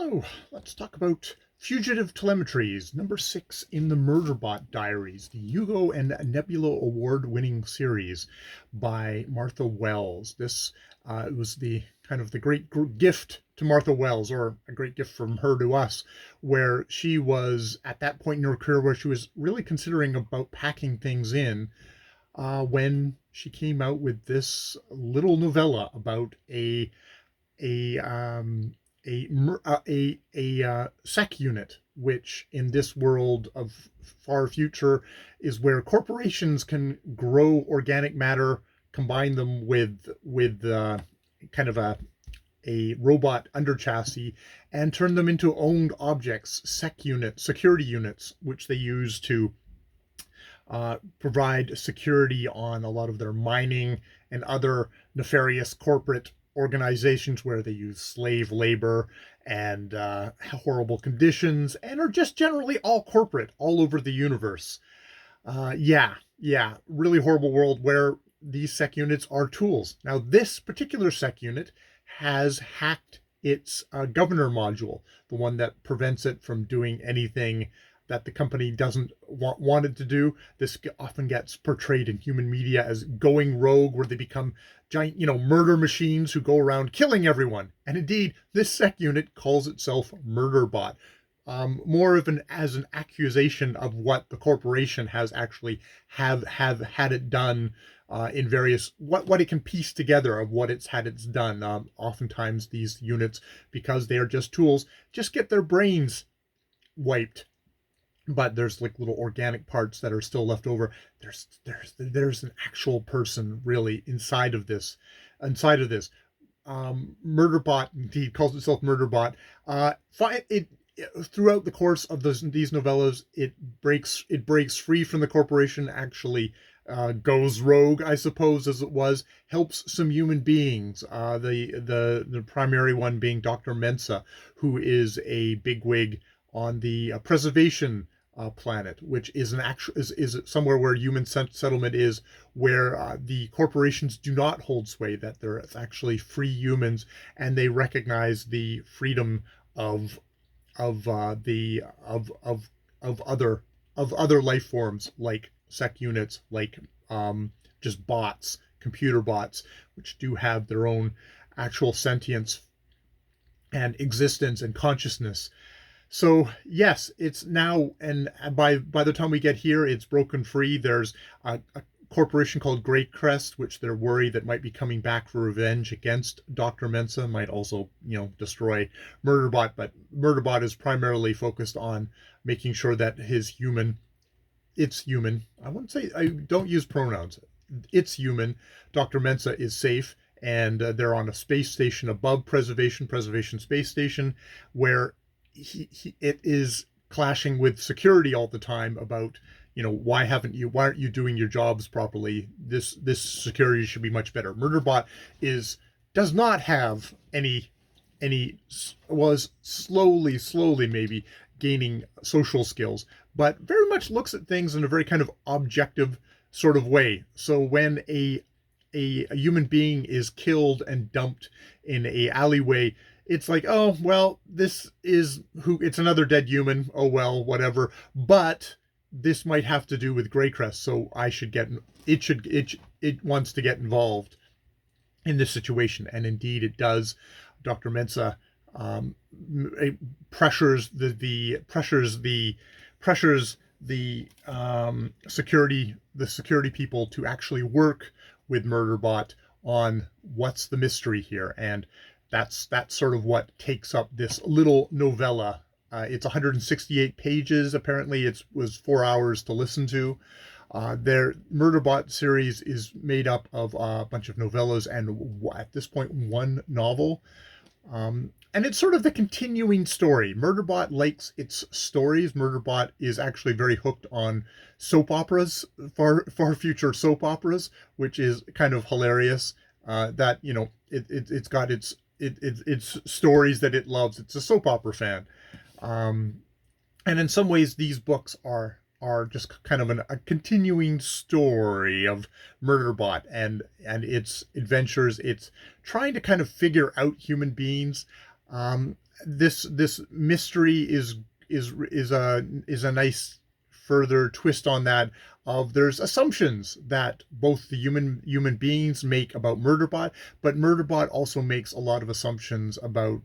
So let's talk about Fugitive Telemetries, number 6 in the Murderbot Diaries, the Hugo and Nebula Award-winning series by Martha Wells. This was the kind of the great gift to Martha Wells, or a great gift from her to us, where she was at that point in her career where she was really considering about packing things in when she came out with this little novella about a um, a sec unit, which in this world of far future is where corporations can grow organic matter, combine them with kind of a robot under chassis, and turn them into owned objects, sec units, security units, which they use to provide security on a lot of their mining and other nefarious corporate organizations where they use slave labor and horrible conditions and are just generally all corporate all over the universe. Yeah, really horrible world where these sec units are tools. Now, this particular sec unit has hacked its governor module, the one that prevents it from doing anything that the company doesn't want it to do. This often gets portrayed in human media as going rogue, where they become giant, murder machines who go around killing everyone. And indeed, this sec unit calls itself Murderbot. More of as an accusation of what the corporation has actually have had it done in various what it can piece together of what it's had it's done. Oftentimes these units, because they are just tools, just get their brains wiped, but there's like little organic parts that are still left over. There's an actual person really inside of this. Murderbot indeed calls itself Murderbot. It throughout the course of these novellas, it breaks free from the corporation, actually goes rogue, I suppose, as it was, helps some human beings. The primary one being Dr. Mensa, who is a bigwig on the preservation planet, which is is somewhere where human settlement is, where the corporations do not hold sway, that they're actually free humans, and they recognize the freedom of the of other life forms, like sec units, like just bots, computer bots, which do have their own actual sentience and existence and consciousness. So yes, it's now, and by the time we get here, it's broken free. There's a corporation called Greycrest, which they're worried that might be coming back for revenge against Dr. Mensa, might also, destroy Murderbot, but Murderbot is primarily focused on making sure that it's human. I wouldn't say, I don't use pronouns. It's human. Dr. Mensa is safe, and they're on a space station above Preservation Space Station, where it is clashing with security all the time about, why aren't you doing your jobs properly? This security should be much better. Murderbot does not have any was slowly maybe gaining social skills, but very much looks at things in a very kind of objective sort of way. So when a human being is killed and dumped in a alleyway, it's like, oh well, it's another dead human, oh well, whatever, but this might have to do with Greycrest, so it wants to get involved in this situation, and indeed it does. Dr. Mensa pressures the security people to actually work with Murderbot on what's the mystery here, and that's sort of what takes up this little novella. It's 168 pages. Apparently, it was 4 hours to listen to. Their Murderbot series is made up of a bunch of novellas and, at this point, one novel. And it's sort of the continuing story. Murderbot likes its stories. Murderbot is actually very hooked on soap operas, far future soap operas, which is kind of hilarious. That it's got its stories that it loves. It's a soap opera fan. And in some ways, these books are just kind of a continuing story of Murderbot and its adventures. It's trying to kind of figure out human beings. this mystery is a nice further twist on that. Of there's assumptions that both the human beings make about Murderbot, but Murderbot also makes a lot of assumptions about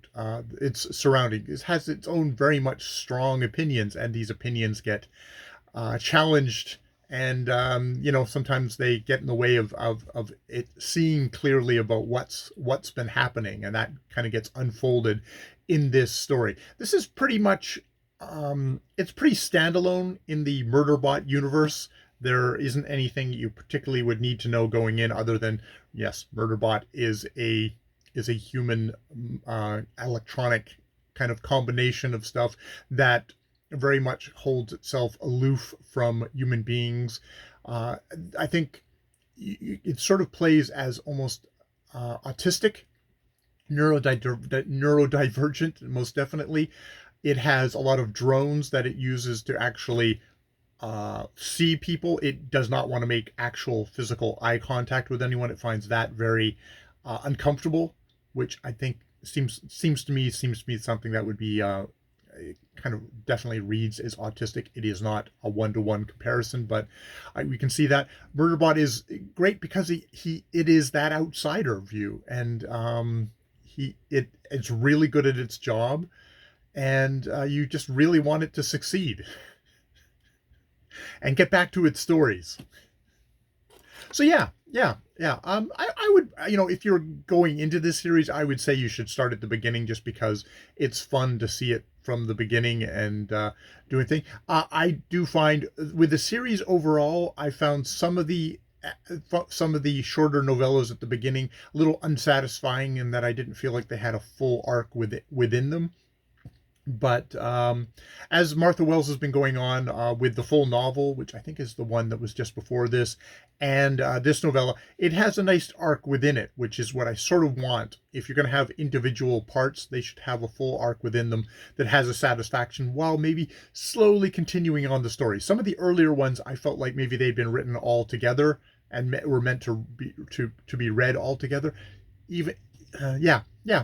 its surrounding. It has its own very much strong opinions, and these opinions get challenged, and sometimes they get in the way of it seeing clearly about what's been happening, and that kind of gets unfolded in this story. This is pretty much it's pretty standalone in the Murderbot universe. There isn't anything you particularly would need to know going in, other than yes, Murderbot is a human electronic kind of combination of stuff that very much holds itself aloof from human beings. I think it sort of plays as almost autistic, neurodivergent, most definitely. It has a lot of drones that it uses to actually see people. It does not want to make actual physical eye contact with anyone. It finds that very uncomfortable, which I think seems to me something that would be kind of definitely reads as autistic. It is not a one-to-one comparison, but we can see that Murderbot is great because it is that outsider view, and it's really good at its job, and you just really want it to succeed and get back to its stories. So yeah. I would, if you're going into this series, I would say you should start at the beginning, just because it's fun to see it from the beginning and doing things. I do find with the series overall, I found some of the shorter novellas at the beginning a little unsatisfying, in that I didn't feel like they had a full arc within them. But as Martha Wells has been going on with the full novel, which I think is the one that was just before this, and this novella, it has a nice arc within it, which is what I sort of want. If you're going to have individual parts, they should have a full arc within them that has a satisfaction, while maybe slowly continuing on the story. Some of the earlier ones, I felt like maybe they'd been written all together and were meant to be read all together. Even yeah.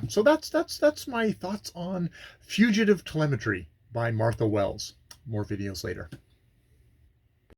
So that's my thoughts on Fgtv Tlmtry by Martha Wells. More videos later.